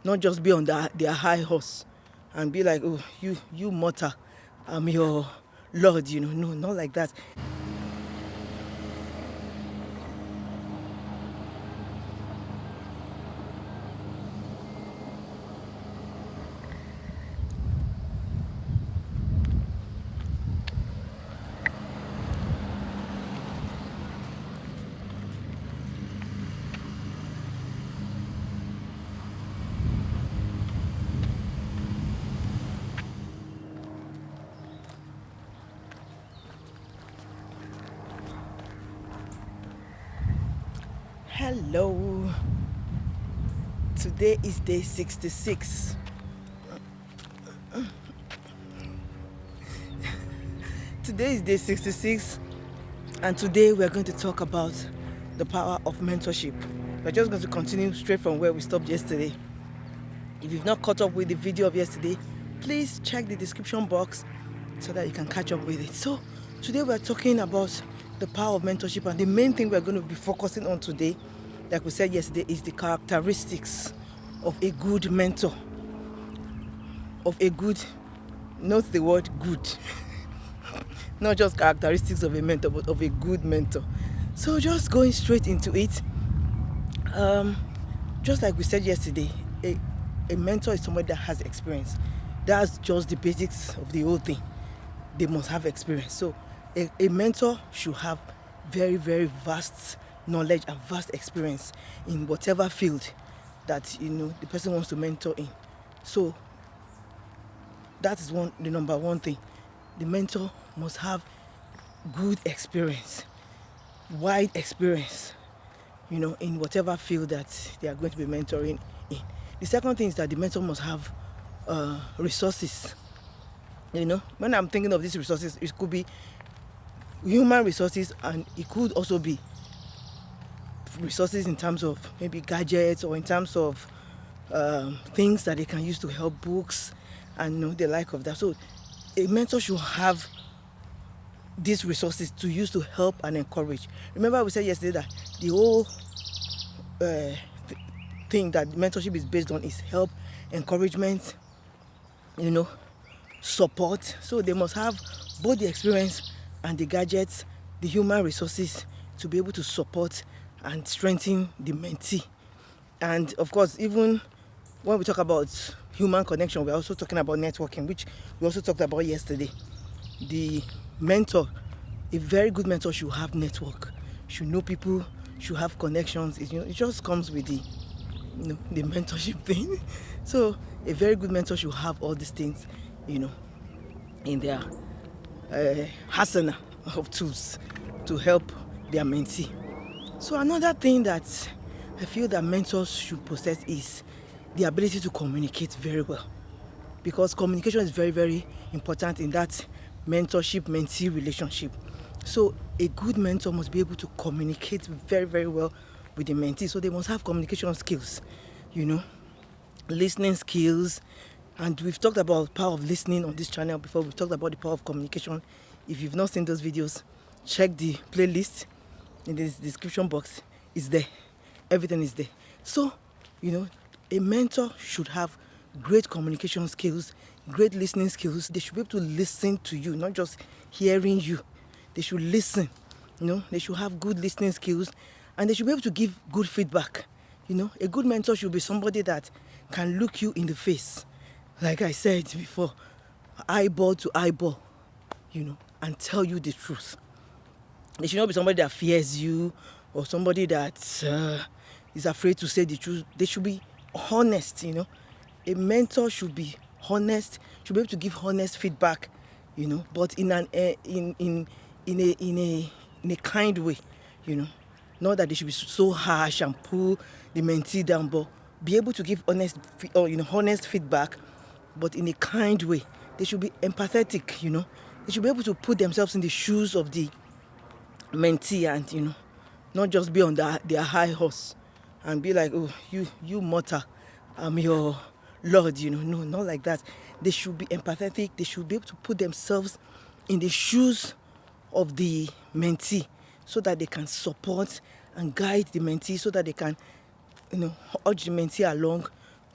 not just be on their high horse and be like, oh, you mortal, I'm your Lord, no, not like that. Hello, today is day 66. Today is day 66, and today we're going to talk about the power of mentorship. We're just going to continue straight from where we stopped yesterday. If you've not caught up with the video of yesterday, please check the description box so that you can catch up with it. So today we're talking about the power of mentorship, and the main thing we're going to be focusing on today, like we said yesterday, is the characteristics of a good mentor. Of a good, note the word good. Not just characteristics of a mentor, but of a good mentor. So just going straight into it, just like we said yesterday, a mentor is somebody that has experience. That's just the basics of the whole thing. They must have experience. So a mentor should have very, very vast knowledge and vast experience in whatever field that the person wants to mentor in. So that is the number one thing. The mentor must have good experience, wide experience, in whatever field that they are going to be mentoring in. The second thing is that the mentor must have resources. When I'm thinking of these resources, it could be human resources, and it could also be resources in terms of maybe gadgets, or in terms of things that they can use to help books and the like of that. So a mentor should have these resources to use to help and encourage. Remember we said yesterday that the whole thing that mentorship is based on is help, encouragement, support. So they must have both the experience and the gadgets, the human resources to be able to support and strengthen the mentee. And of course, even when we talk about human connection, we're also talking about networking, which we also talked about yesterday. The mentor, a very good mentor, should have network, should know people, should have connections. It just comes with the mentorship thing. So a very good mentor should have all these things, in their arsenal of tools to help their mentee. So another thing that I feel that mentors should possess is the ability to communicate very well, because communication is very, very important in that mentorship-mentee relationship. So a good mentor must be able to communicate very, very well with the mentee. So they must have communication skills, listening skills. And we've talked about power of listening on this channel before. We've talked about the power of communication. If you've not seen those videos, check the playlist in the description box. It's there. Everything is there. So, a mentor should have great communication skills, great listening skills. They should be able to listen to you, not just hearing you. They should listen. They should have good listening skills, and they should be able to give good feedback. A good mentor should be somebody that can look you in the face, like I said before, eyeball to eyeball, and tell you the truth. They should not be somebody that fears you, or somebody that is afraid to say the truth. They should be honest. A mentor should be honest, should be able to give honest feedback, but in a kind way, not that they should be so harsh and pull the mentee down, but be able to give honest feedback, but in a kind way. They should be empathetic. They should be able to put themselves in the shoes of the mentee, and not just be on their high horse and be like, oh, you mortal, I'm your Lord. No, not like that. They should be empathetic. They should be able to put themselves in the shoes of the mentee, so that they can support and guide the mentee, so that they can urge the mentee along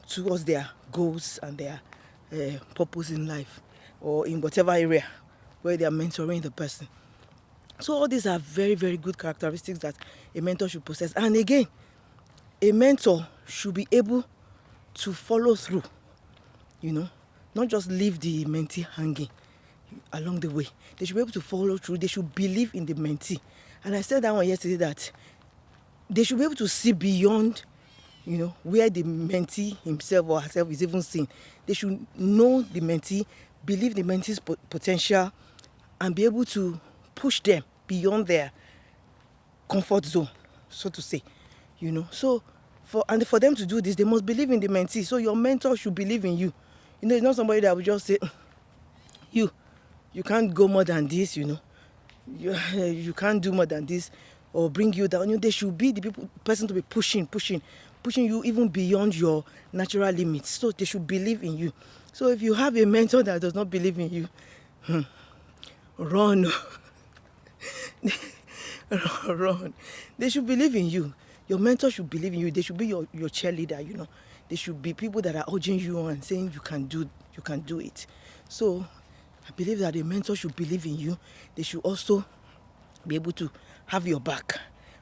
towards their goals and their purpose in life, or in whatever area where they are mentoring the person. So all these are very, very good characteristics that a mentor should possess. And again, a mentor should be able to follow through, not just leave the mentee hanging along the way. They should be able to follow through. They should believe in the mentee. And I said that one yesterday, that they should be able to see beyond, where the mentee himself or herself is even seen. They should know the mentee, believe the mentee's potential, and be able to push them beyond their comfort zone, so to say. So for them to do this, they must believe in the mentee. So your mentor should believe in you. It's not somebody that will just say, you can't go more than this, you can't do more than this, or bring you down. They should be the person to be pushing you even beyond your natural limits. So they should believe in you. So if you have a mentor that does not believe in you, run. Run. They should believe in you. Your mentor should believe in you. They should be your cheerleader. They should be people that are urging you on, saying you can do it. So I believe that a mentor should believe in you. They should also be able to have your back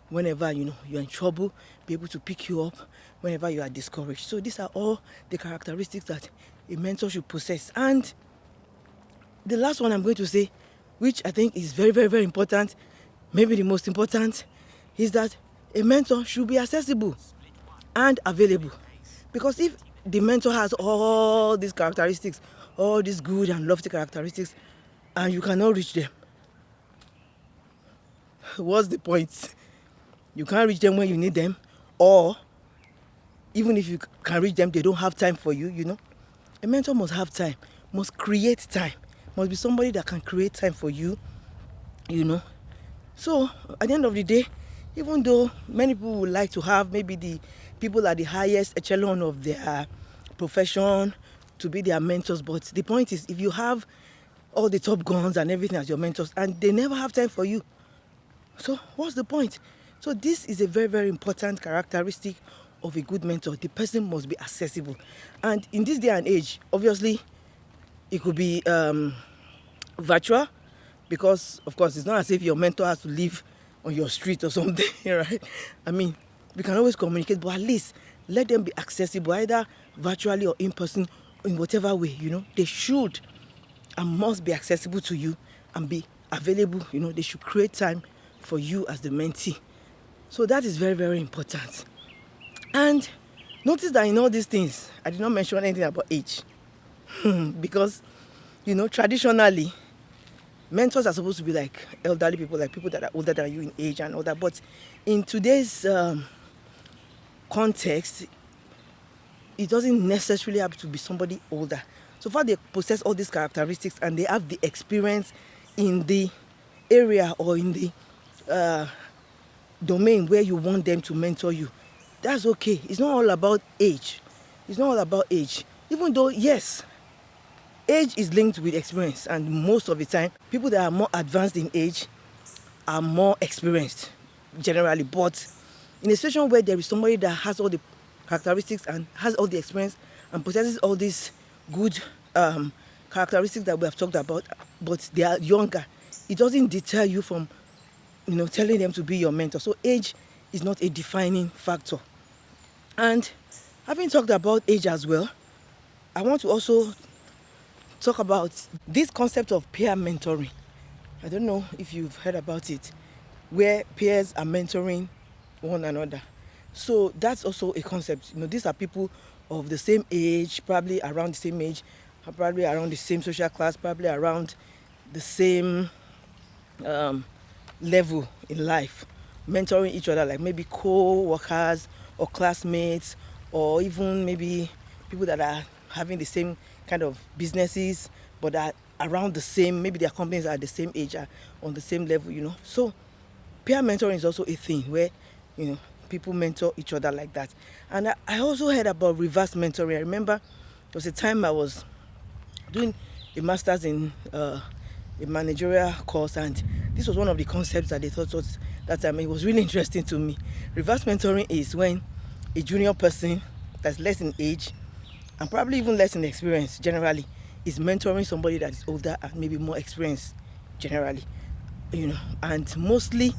whenever you're in trouble, be able to pick you up whenever you are discouraged. So these are all the characteristics that a mentor should possess. And the last one I'm going to say, which I think is very, very, very important, maybe the most important, is that a mentor should be accessible and available. Because if the mentor has all these characteristics, all these good and lofty characteristics, and you cannot reach them, what's the point? You can't reach them when you need them, or even if you can reach them, they don't have time for you. A mentor must have time, must create time, must be somebody that can create time for you. So at the end of the day, even though many people would like to have maybe the people at the highest echelon of their profession to be their mentors, but the point is, if you have all the top guns and everything as your mentors and they never have time for you, so what's the point? So this is a very, very important characteristic of a good mentor. The person must be accessible. And in this day and age, obviously, it could be virtual, because of course it's not as if your mentor has to live on your street or something, right? I mean, we can always communicate, but at least let them be accessible, either virtually or in person, in whatever way. They should and must be accessible to you and be available. They should create time for you as the mentee. So that is very, very important. And notice that in all these things, I did not mention anything about age. Because, traditionally, mentors are supposed to be like elderly people, like people that are older than you in age and all that. But in today's context, it doesn't necessarily have to be somebody older. So far, they possess all these characteristics and they have the experience in the area or in the domain where you want them to mentor you. That's okay. It's not all about age. Even though, yes, age is linked with experience, and most of the time, people that are more advanced in age are more experienced, generally. But in a situation where there is somebody that has all the characteristics and has all the experience and possesses all these good characteristics that we have talked about, but they are younger, it doesn't deter you from, telling them to be your mentor. So age is not a defining factor. And having talked about age as well, I want to also talk about this concept of peer mentoring. I don't know if you've heard about it, where peers are mentoring one another. So that's also a concept. These are people of the same age, probably around the same age, probably around the same social class, probably around the same level in life, mentoring each other, like maybe co-workers or classmates, or even maybe people that are having the same kind of businesses, but are around the same, maybe their companies are at the same age, are on the same level, So peer mentoring is also a thing where, people mentor each other like that. And I also heard about reverse mentoring. I remember there was a time I was doing a master's in a managerial course, and this was one of the concepts that they thought was that time. It was really interesting to me. Reverse mentoring is when a junior person that's less in age and probably even less in experience generally, is mentoring somebody that is older and maybe more experienced generally, and mostly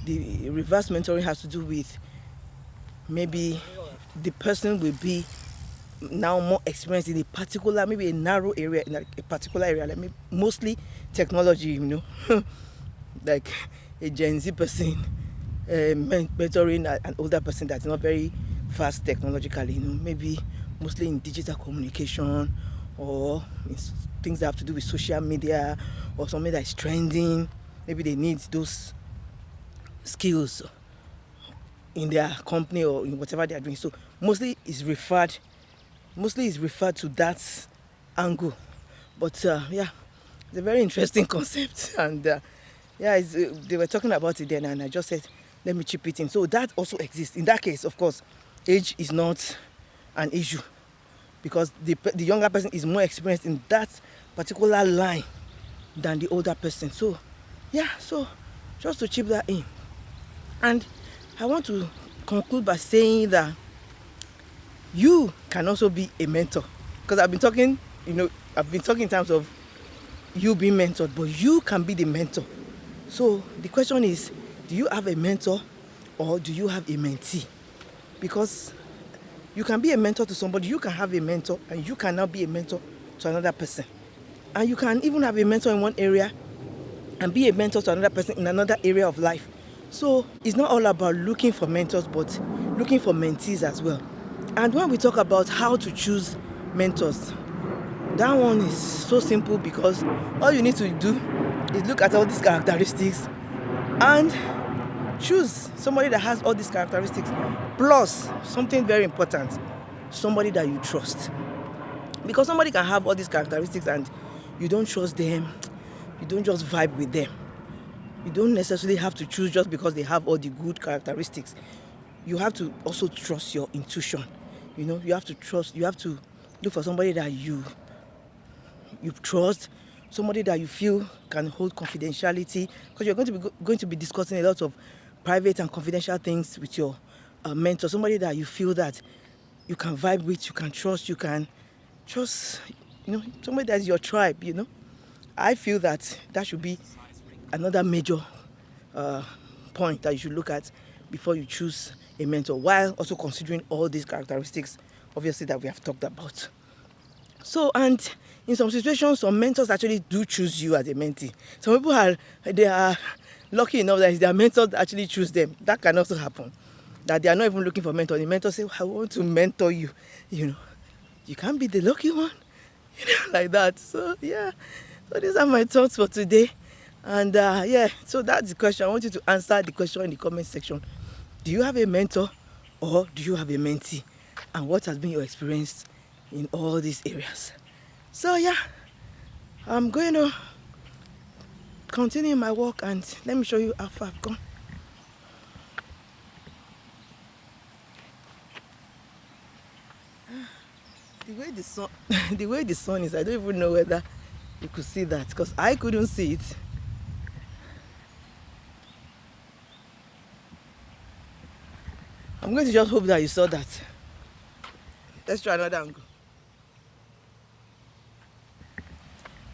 the reverse mentoring has to do with maybe the person will be now more experienced in a particular, maybe a narrow area, in a particular area, like maybe mostly technology, like a Gen Z person mentoring an older person that's not very fast technologically, maybe mostly in digital communication or things that have to do with social media or something that's trending. Maybe they need those skills in their company or in whatever they are doing. So mostly is referred to that angle. But yeah, it's a very interesting concept, and they were talking about it then, and I just said, let me chip it in. So that also exists. In that case, of course, age is not an issue because the younger person is more experienced in that particular line than the older person. So yeah, so just to chip that in. And I want to conclude by saying that you can also be a mentor, because I've been talking in terms of you being mentored, but you can be the mentor. So the question is, do you have a mentor or do you have a mentee? Because you can be a mentor to somebody, you can have a mentor, and you can now be a mentor to another person. And you can even have a mentor in one area and be a mentor to another person in another area of life. So it's not all about looking for mentors, but looking for mentees as well. And when we talk about how to choose mentors, that one is so simple, because all you need to do is look at all these characteristics and choose somebody that has all these characteristics, plus something very important, somebody that you trust. Because somebody can have all these characteristics and you don't trust them, you don't just vibe with them. You don't necessarily have to choose just because they have all the good characteristics. You have to also trust your intuition. You have to look for somebody that you trust, somebody that you feel can hold confidentiality, because you're going to be discussing a lot of private and confidential things with your mentor. Somebody that you feel that you can vibe with, you can trust, somebody that's your tribe. I feel that should be another major point that you should look at before you choose a mentor, while also considering all these characteristics, obviously, that we have talked about. So, and in some situations, some mentors actually do choose you as a mentee. Some people are lucky enough that their mentors actually choose them. That can also happen, that they are not even looking for mentor. The mentor say, I want to mentor you. You can't be the lucky one, like that. So yeah, so these are my thoughts for today. And so that's the question. I want you to answer the question in the comment section. Do you have a mentor or do you have a mentee? And what has been your experience in all these areas? So yeah, I'm going to continue my walk, and let me show you how far I've gone. The way the sun is, I don't even know whether you could see that, because I couldn't see it. I'm going to just hope that you saw that. Let's try another angle.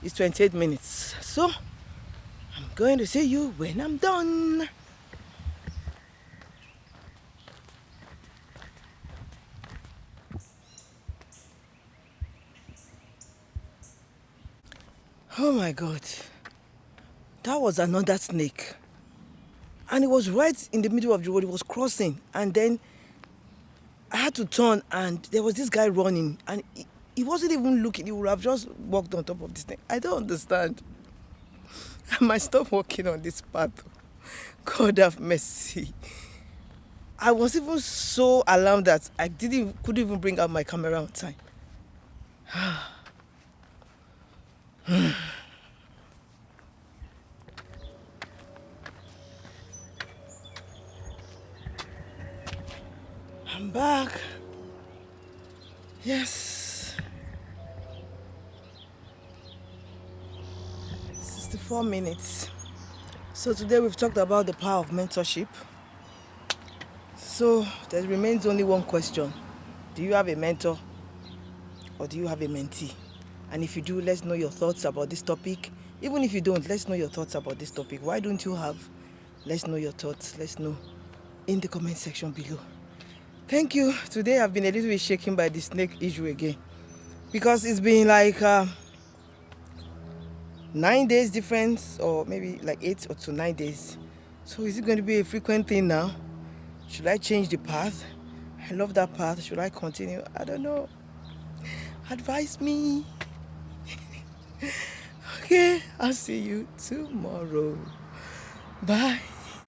It's 28 minutes. So I'm going to see you when I'm done. Oh my God. That was another snake. And it was right in the middle of the road. It was crossing. And then I had to turn, and there was this guy running. And he wasn't even looking. He would have just walked on top of this thing. I don't understand. I might stop walking on this path. God have mercy. I was even so alarmed that I couldn't even bring out my camera on time. I'm back. Yes. 64 minutes. So today we've talked about the power of mentorship. So there remains only one question. Do you have a mentor or do you have a mentee? And if you do, let's know your thoughts about this topic. Even if you don't, let's know your thoughts about this topic. Why don't you have? Let's know your thoughts. Let's know in the comment section below. Thank you. Today I've been a little bit shaken by the snake issue again, because it's been like 9 days difference, or maybe like 8 or to 9 days. So is it going to be a frequent thing now? Should I change the path? I love that path. Should I continue? I don't know. Advise me. Okay, I'll see you tomorrow. Bye.